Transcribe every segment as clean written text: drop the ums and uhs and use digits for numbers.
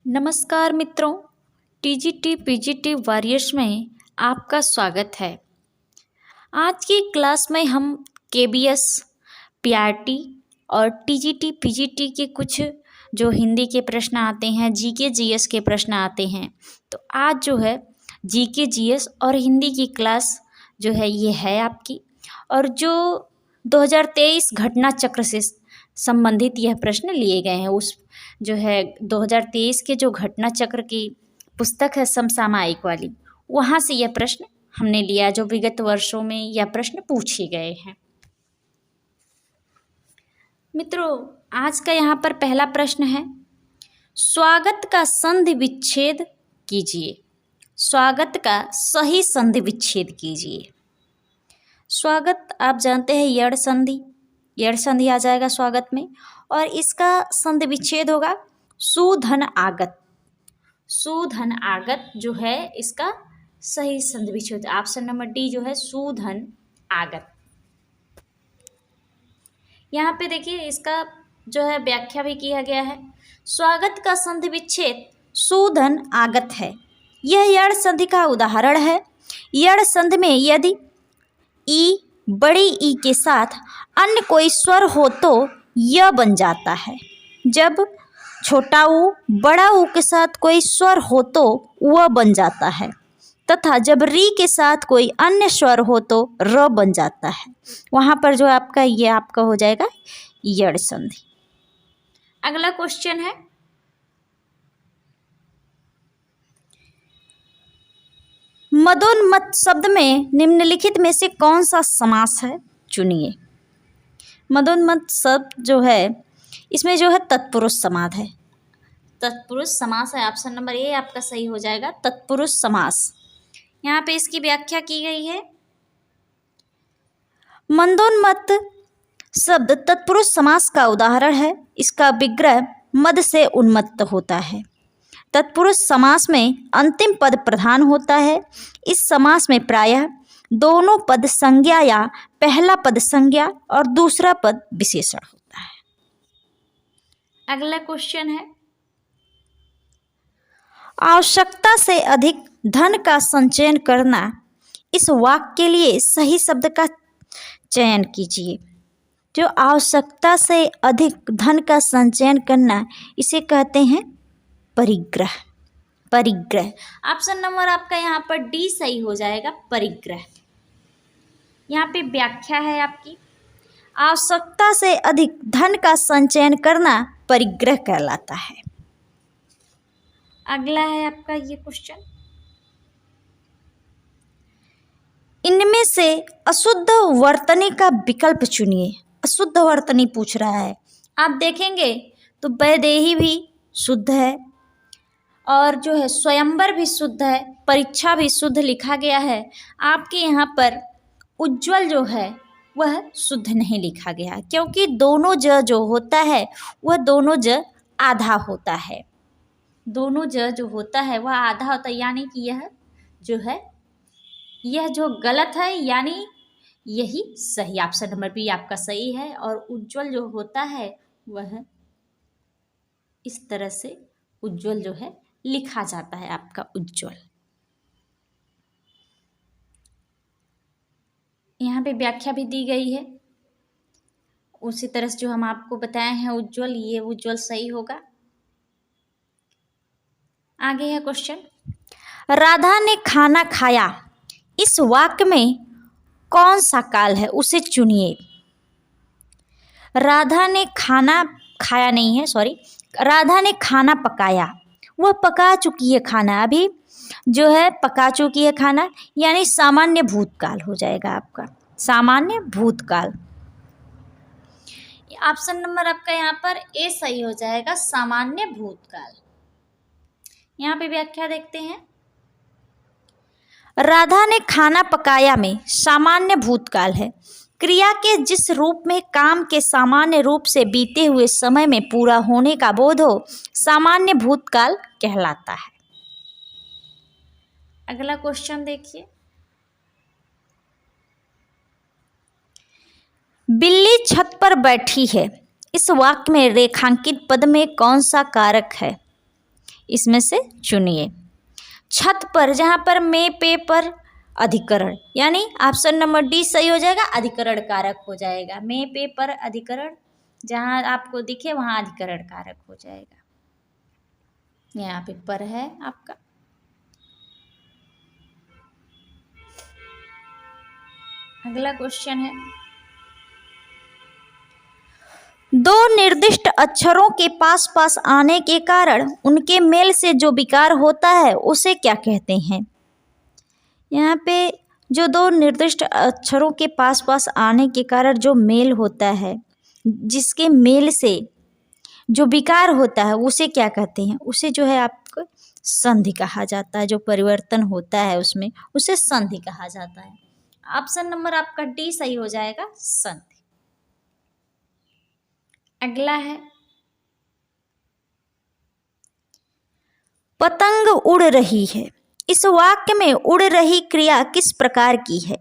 नमस्कार मित्रों, TGT PGT warriors में आपका स्वागत है। आज की क्लास में हम केबीएस, पीआरटी और टीजीटी पीजीटी के कुछ जो हिंदी के प्रश्न आते हैं, जीके जीएस के प्रश्न आते हैं। तो आज जो है जीके जीएस और हिंदी की क्लास जो है ये है आपकी, और जो 2023 घटना चक्र से संबंधित यह प्रश्न लिए गए हैं। उस जो है 2023 के जो घटना चक्र की पुस्तक है समसामयिक वाली, वहाँ से यह प्रश्न हमने लिया जो विगत वर्षों में यह प्रश्न पूछे गए हैं। मित्रों, आज का यहाँ पर पहला प्रश्न है, स्वागत का संधि विच्छेद कीजिए। स्वागत का सही संधि विच्छेद कीजिए। स्वागत आप जानते हैं यड़ संधि आ जाएगा स्वागत में, और इसका संधि विच्छेद होगा सुधन आगत। सुधन आगत जो है इसका सही संधि विच्छेद, ऑप्शन नंबर डी जो है सुधन आगत। यहाँ पे देखिए इसका जो है व्याख्या भी किया गया है। स्वागत का संधि विच्छेद सुधन आगत है। यह यड़ संधि का उदाहरण है। यड़ संधि में यदि ई बड़ी ई के साथ अन्य कोई स्वर हो तो य बन जाता है। जब छोटा ऊ बड़ा ऊ के साथ कोई स्वर हो तो व बन जाता है, तथा जब री के साथ कोई अन्य स्वर हो तो र बन जाता है। वहाँ पर जो आपका ये आपका हो जाएगा यड़ संधि। अगला क्वेश्चन है, मदोन्मत्त शब्द में निम्नलिखित में से कौन सा समास है, चुनिए। मदोन्मत्त शब्द जो है इसमें जो है तत्पुरुष समास है। तत्पुरुष समास है, ऑप्शन नंबर ए आपका सही हो जाएगा, तत्पुरुष समास। यहाँ पे इसकी व्याख्या की गई है, मदोन्मत्त शब्द तत्पुरुष समास का उदाहरण है। इसका विग्रह मद से उन्मत्त होता है। तत्पुरुष समास में अंतिम पद प्रधान होता है। इस समास में प्रायः दोनों पद संज्ञा या पहला पद संज्ञा और दूसरा पद विशेषण होता है। अगला क्वेश्चन है, आवश्यकता से अधिक धन का संचयन करना। इस वाक्य के लिए सही शब्द का चयन कीजिए। जो आवश्यकता से अधिक धन का संचयन करना, इसे कहते हैं परिग्रह। परिग्रह ऑप्शन नंबर आपका यहाँ पर डी सही हो जाएगा, परिग्रह। यहाँ पे व्याख्या है आपकी, आवश्यकता से अधिक धन का संचयन करना परिग्रह कहलाता है। अगला है आपका ये क्वेश्चन, इनमें से अशुद्ध वर्तनी का विकल्प चुनिए। अशुद्ध वर्तनी पूछ रहा है। आप देखेंगे तो वैदेही भी शुद्ध है, और जो है स्वयंवर भी शुद्ध है, परीक्षा भी शुद्ध लिखा गया है। आपके यहाँ पर उज्ज्वल जो है वह शुद्ध नहीं लिखा गया, क्योंकि दोनों ज जो होता है वह दोनों ज आधा होता है। दोनों ज जो होता है वह आधा होता है, यानी कि यह जो है यह जो गलत है, यानी यही सही। ऑप्शन नंबर बी आपका सही है। और उज्ज्वल जो होता है वह इस तरह से उज्ज्वल जो है लिखा जाता है, आपका उज्ज्वल। यहाँ पे व्याख्या भी दी गई है उसी तरह से जो हम आपको बताए हैं उज्ज्वल, ये उज्ज्वल सही होगा। आगे है क्वेश्चन, राधा ने खाना खाया। इस वाक्य में कौन सा काल है, उसे चुनिए। राधा ने खाना खाया नहीं है, सॉरी, राधा ने खाना पकाया। वह पका चुकी है खाना, अभी जो है पका चुकी है खाना, यानी सामान्य भूतकाल हो जाएगा आपका, सामान्य भूतकाल। ऑप्शन नंबर आपका यहाँ पर ए सही हो जाएगा, सामान्य भूतकाल। यहाँ पे व्याख्या देखते हैं, राधा ने खाना पकाया में सामान्य भूतकाल है। क्रिया के जिस रूप में काम के सामान्य रूप से बीते हुए समय में पूरा होने का बोध हो, सामान्य भूतकाल कहलाता है। अगला क्वेश्चन देखिए, बिल्ली छत पर बैठी है। इस वाक्य में रेखांकित पद में कौन सा कारक है? इसमें से चुनिए। छत पर, जहाँ पर में पे पर अधिकरण, यानी ऑप्शन नंबर डी सही हो जाएगा, अधिकरण कारक हो जाएगा। में पे पर अधिकरण, जहाँ आपको दिखे वहाँ अधिकरण कारक हो जाएगा। यहाँ पे पर है आपका। अगला क्वेश्चन है, दो निर्दिष्ट अक्षरों के पास पास आने के कारण उनके मेल से जो विकार होता है उसे क्या कहते हैं। यहाँ पे जो दो निर्दिष्ट अक्षरों के पास पास आने के कारण जो मेल होता है, जिसके मेल से जो विकार होता है उसे क्या कहते हैं। उसे जो है आपको संधि कहा जाता है। जो परिवर्तन होता है उसमें उसे संधि कहा जाता है। ऑप्शन नंबर आपका डी सही हो जाएगा, संधि। अगला है, पतंग उड़ रही है। इस वाक्य में उड़ रही क्रिया किस प्रकार की है।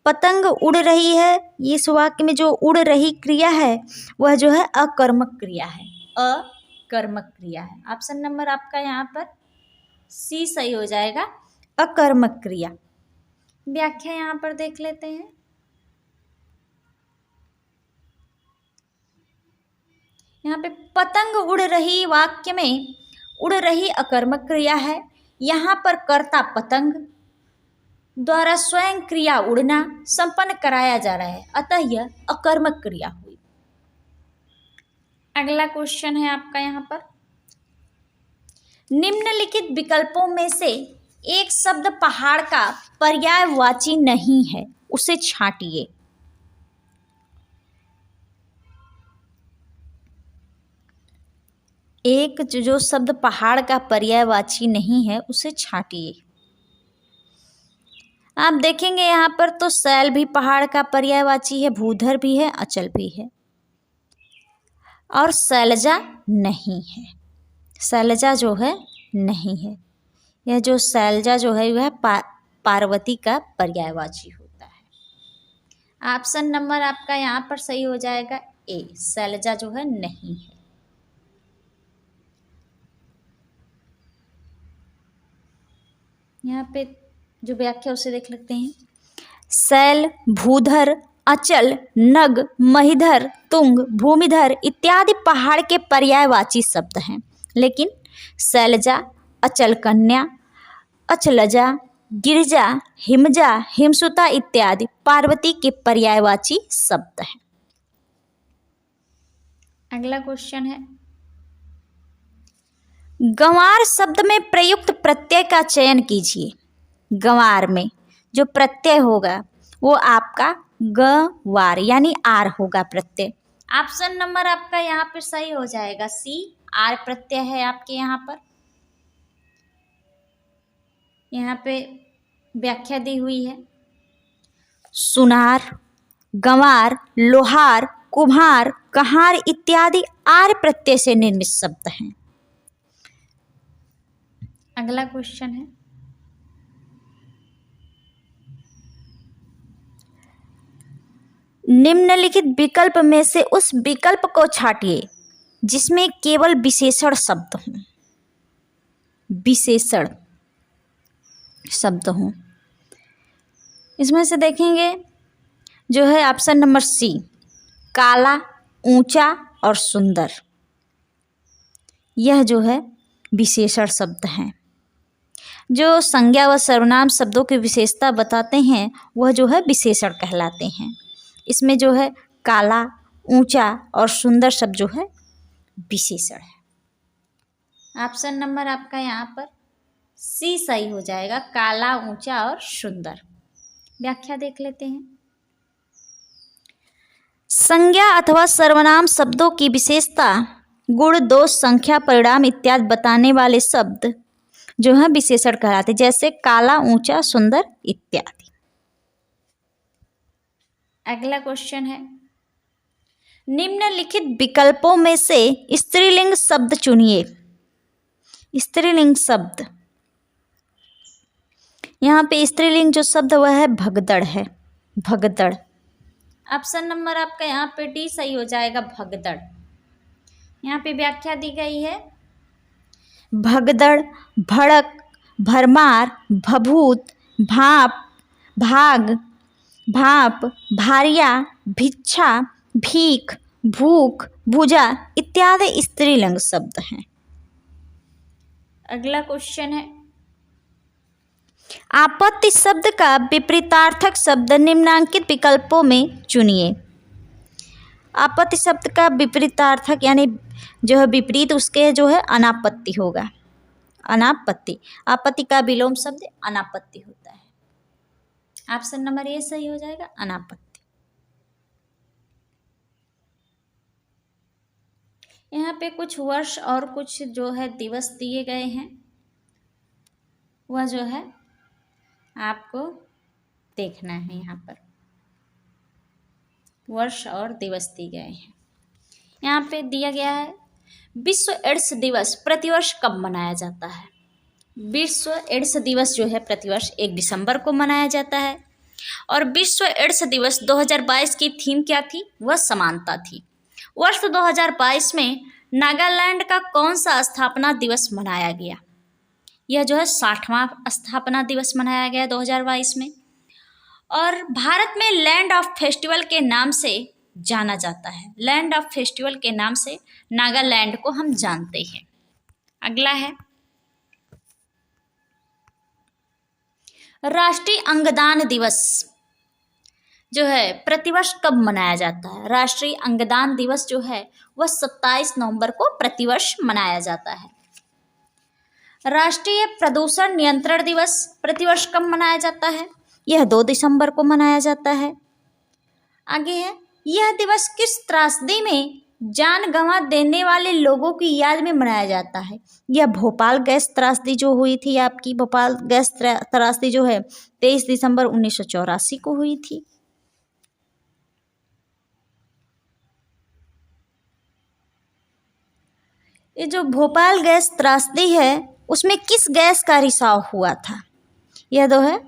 पतंग उड़ रही है, इस वाक्य में जो उड़ रही क्रिया है वह जो है अकर्मक क्रिया है, अकर्मक क्रिया है। ऑप्शन नंबर आपका यहाँ पर सी सही हो जाएगा, अकर्मक क्रिया। व्याख्या यहाँ पर देख लेते हैं। यहाँ पे पतंग उड़ रही वाक्य में उड़ रही अकर्मक क्रिया है। यहाँ पर कर्ता पतंग द्वारा स्वयं क्रिया उड़ना संपन्न कराया जा रहा है, अतः यह अकर्मक क्रिया हुई। अगला क्वेश्चन है आपका यहाँ पर, निम्नलिखित विकल्पों में से एक शब्द पहाड़ का पर्यायवाची नहीं है, उसे छांटिए। एक जो शब्द पहाड़ का पर्यायवाची नहीं है उसे छांटिए। आप देखेंगे यहाँ पर तो शैल भी पहाड़ का पर्यायवाची है, भूधर भी है, अचल भी है, और शैलजा नहीं है। शैलजा जो है नहीं है। यह जो शैलजा जो है वह पार्वती का पर्यायवाची होता है। ऑप्शन नंबर आपका यहाँ पर सही हो जाएगा ए, शैलजा जो है नहीं है। यहाँ पे जो व्याख्या उसे देख लेते हैं। शैल, भूधर, अचल, नग, महिधर, तुंग, भूमिधर इत्यादि पहाड़ के पर्यायवाची शब्द हैं, लेकिन शैलजा, अचल कन्या, अचलजा, गिरिजा, हिमजा, हिमसुता इत्यादि पार्वती के पर्यायवाची शब्द हैं। अगला क्वेश्चन है, गंवार शब्द में प्रयुक्त प्रत्यय का चयन कीजिए। गंवार में जो प्रत्यय होगा वो आपका गंवार यानी आर होगा प्रत्यय। ऑप्शन नंबर आपका यहाँ पर सही हो जाएगा सी, आर प्रत्यय है आपके यहाँ पर। यहाँ पे व्याख्या दी हुई है, सुनार, गंवार, लोहार, कुम्हार, कहार इत्यादि आर प्रत्यय से निर्मित शब्द हैं। अगला क्वेश्चन है, निम्नलिखित विकल्प में से उस विकल्प को छांटिए जिसमें केवल विशेषण शब्द हों। विशेषण शब्द हों, इसमें से देखेंगे जो है ऑप्शन नंबर सी, काला, ऊंचा और सुंदर, यह जो है विशेषण शब्द हैं। जो संज्ञा व सर्वनाम शब्दों की विशेषता बताते हैं वह जो है विशेषण कहलाते हैं। इसमें जो है काला, ऊंचा और सुंदर शब्द जो है विशेषण है। ऑप्शन नंबर आपका यहाँ पर सी सही हो जाएगा, काला, ऊंचा और सुंदर। व्याख्या देख लेते हैं। संज्ञा अथवा सर्वनाम शब्दों की विशेषता, गुण, दोष, संख्या, परिणाम इत्यादि बताने वाले शब्द जो है विशेषण कहलाते, जैसे काला, ऊंचा, सुंदर इत्यादि। अगला क्वेश्चन है, निम्नलिखित विकल्पों में से स्त्रीलिंग शब्द चुनिए। स्त्रीलिंग शब्द, यहाँ पे स्त्रीलिंग जो शब्द वह है भगदड़ है, भगदड़। ऑप्शन नंबर आपका यहाँ पे डी सही हो जाएगा, भगदड़। यहाँ पे व्याख्या दी गई है, भगदड़, भड़क, भरमार, भभूत, भाप, भाग, भाप, भारिया, भिक्षा, भीख, भूख, भुजा इत्यादि स्त्रीलिंग शब्द हैं। अगला क्वेश्चन है, आपत्ति शब्द का विपरीतार्थक शब्द निम्नांकित विकल्पों में चुनिए। आपत्ति शब्द का विपरीतार्थक यानी जो है विपरीत उसके जो है अनापत्ति होगा। अनापत्ति, आपत्ति का विलोम शब्द अनापत्ति होता है। ऑप्शन नंबर ए सही हो जाएगा, अनापत्ति। यहाँ पे कुछ वर्ष और कुछ जो है दिवस दिए गए हैं, वह जो है आपको देखना है। यहाँ पर वर्ष और दिवस दिए गए हैं। यहाँ पे दिया गया है विश्व एड्स दिवस प्रतिवर्ष कब मनाया जाता है। विश्व एड्स दिवस जो है प्रतिवर्ष 1 दिसंबर को मनाया जाता है। और विश्व एड्स दिवस 2022 की थीम क्या थी, वह समानता थी। वर्ष 2022 में नागालैंड का कौन सा स्थापना दिवस मनाया गया। यह जो है 60वां स्थापना दिवस मनाया गया 2022 में। और भारत में लैंड ऑफ फेस्टिवल के नाम से जाना जाता है। लैंड ऑफ फेस्टिवल के नाम से नागालैंड को हम जानते हैं। अगला है, राष्ट्रीय अंगदान दिवस जो है प्रतिवर्ष कब मनाया जाता है। राष्ट्रीय अंगदान दिवस जो है वह 27 नवंबर को प्रतिवर्ष मनाया जाता है। राष्ट्रीय प्रदूषण नियंत्रण दिवस प्रतिवर्ष कब मनाया जाता है। यह 2 दिसंबर को मनाया जाता है। आगे है, यह दिवस किस त्रासदी में जान गंवा देने वाले लोगों की याद में मनाया जाता है। यह भोपाल गैस त्रासदी जो हुई थी आपकी, भोपाल गैस त्रासदी जो है 23 दिसंबर 1984 को हुई थी। ये जो भोपाल गैस त्रासदी है उसमें किस गैस का रिसाव हुआ था। यह जो है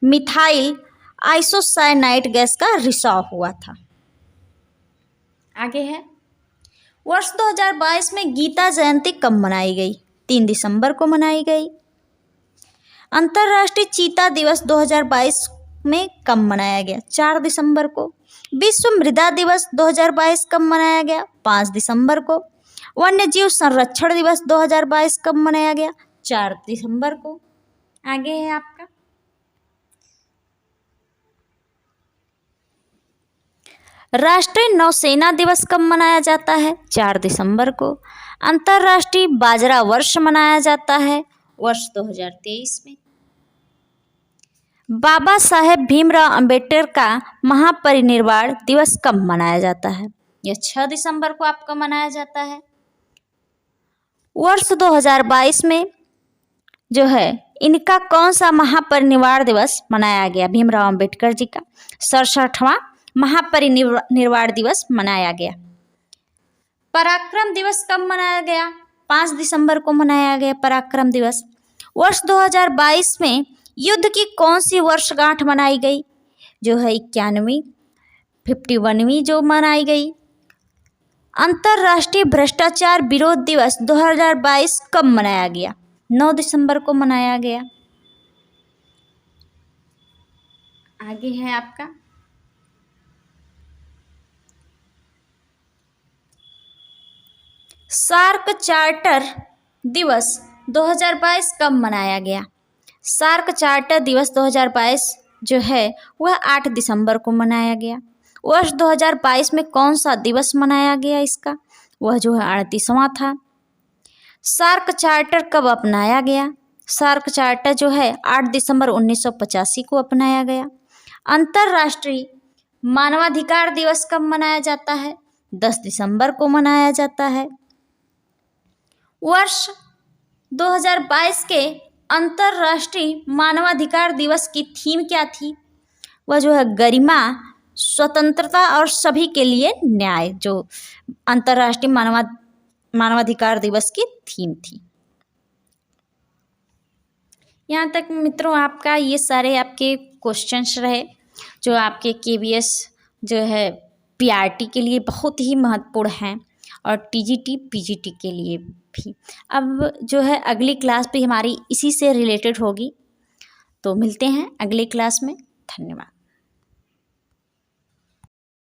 मिथाइल आइसोसाइनाइड गैस का रिसाव हुआ था। आगे है, वर्ष 2022 में गीता जयंती कब मनाई गई। 3 दिसंबर को मनाई गई। अंतर्राष्ट्रीय चीता दिवस 2022 में कब मनाया गया। 4 दिसंबर को। विश्व मृदा दिवस 2022 कब मनाया गया। 5 दिसंबर को। वन्य जीव संरक्षण दिवस 2022 कब मनाया गया। 4 दिसंबर को। आगे है आपका, राष्ट्रीय नौसेना दिवस कब मनाया जाता है। 4 दिसंबर को। अंतर्राष्ट्रीय बाजरा वर्ष मनाया जाता है वर्ष 2023 में। बाबा साहेब भीमराव अंबेडकर का महापरिनिर्वाण दिवस कब मनाया जाता है। यह 6 दिसंबर को आपका मनाया जाता है। वर्ष 2022 में जो है इनका कौन सा महापरिनिर्वाण दिवस मनाया गया। भीमराव अंबेडकर जी का 67वां महापरिनिर्वाण दिवस मनाया गया। पराक्रम दिवस कब मनाया गया। 5 दिसंबर को मनाया गया पराक्रम दिवस। वर्ष 2022 में युद्ध की कौन सी वर्षगांठ मनाई गई। जो है 51वीं 51वीं जो मनाई गई। अंतर्राष्ट्रीय भ्रष्टाचार विरोध दिवस 2022 कब मनाया गया। 9 दिसंबर को मनाया गया। आगे है आपका, सार्क चार्टर दिवस 2022 कब मनाया गया। सार्क चार्टर दिवस 2022 जो है वह 8 दिसंबर को मनाया गया। वर्ष 2022 में कौन सा दिवस मनाया गया इसका, वह जो है 38वां था। सार्क चार्टर कब अपनाया गया। सार्क चार्टर जो है 8 दिसंबर 1985 को अपनाया गया। अंतर्राष्ट्रीय मानवाधिकार दिवस कब मनाया जाता है। 10 दिसंबर को मनाया जाता है। वर्ष 2022 के अंतर्राष्ट्रीय मानवाधिकार दिवस की थीम क्या थी। वह जो है गरिमा, स्वतंत्रता और सभी के लिए न्याय, जो अंतर्राष्ट्रीय मानवाधिकार दिवस की थीम थी। यहाँ तक मित्रों आपका ये सारे आपके क्वेश्चंस रहे जो आपके KVS जो है PRT के लिए बहुत ही महत्वपूर्ण हैं और TGT PGT के लिए भी। अब जो है अगली क्लास भी हमारी इसी से रिलेटेड होगी, तो मिलते हैं अगली क्लास में। धन्यवाद।